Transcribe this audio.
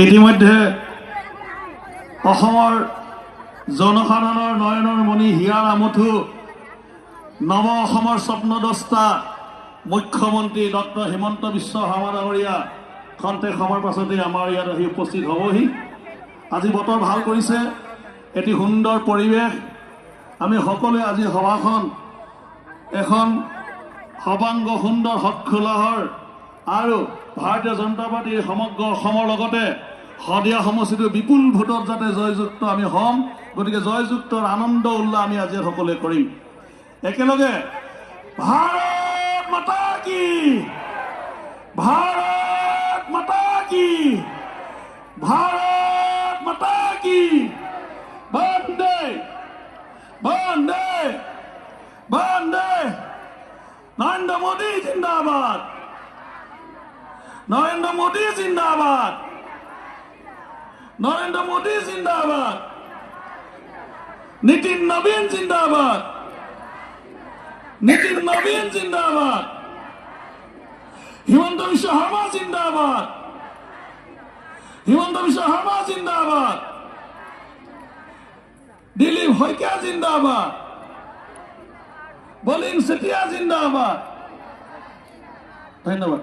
ইতিমধ্যে অসমৰ জনসাধাৰণৰ নয়নৰ মণি হিয়াৰ আমঠু নৱ অসমৰ স্বপ্নদ্ৰষ্টা মুখ্যমন্ত্ৰী ডক্টৰ হিমন্ত বিশ্ব শৰ্মা ডাঙৰীয়া খন্তেক সময়ৰ পাছতে আমাৰ ইয়াত আহি উপস্থিত হ'বহি। আজি বতৰ ভাল কৰিছে, এটি সুন্দৰ পৰিৱেশ। আমি সকলোৱে আজি সভাখন এখন সবাংগ সুন্দৰ সৎখোলাহৰ আৰু ভাৰতীয় জনতা পাৰ্টীৰ সমগ্ৰ অসমৰ লগতে শদিয়া সমষ্টিটোৰ বিপুল ভোটত যাতে জয়যুক্ত আমি হ'ম, গতিকে জয়যুক্তৰ আনন্দ উল্লাস আমি আজি সকলোৱে কৰিম। একেলগে ভাৰত মাতা কি, ভাৰত মাতা কি, ভাৰত মাতা কি, বন্দে বন্দে বন্দে। নরেন্দ্র মোদী জিন্দাবাদ, নরেন্দ্র মোদী জিন্দাবাদ, নরেন্দ্র মোদী জিন্দাবাদ, নীতিন নবীন জিন্দাবাদ, নীতিন নবীন জিন্দাবাদ, হিমন্ত বিশ্ব শর্মা জিন্দাবাদ, হিমন্ত বিশ্ব শর্মা জিন্দাবাদ, দিলীপ শইকীয়া জিন্দাবাদ, বলিন চেতিয়া জিন্দাবাদ। ধন্যবাদ।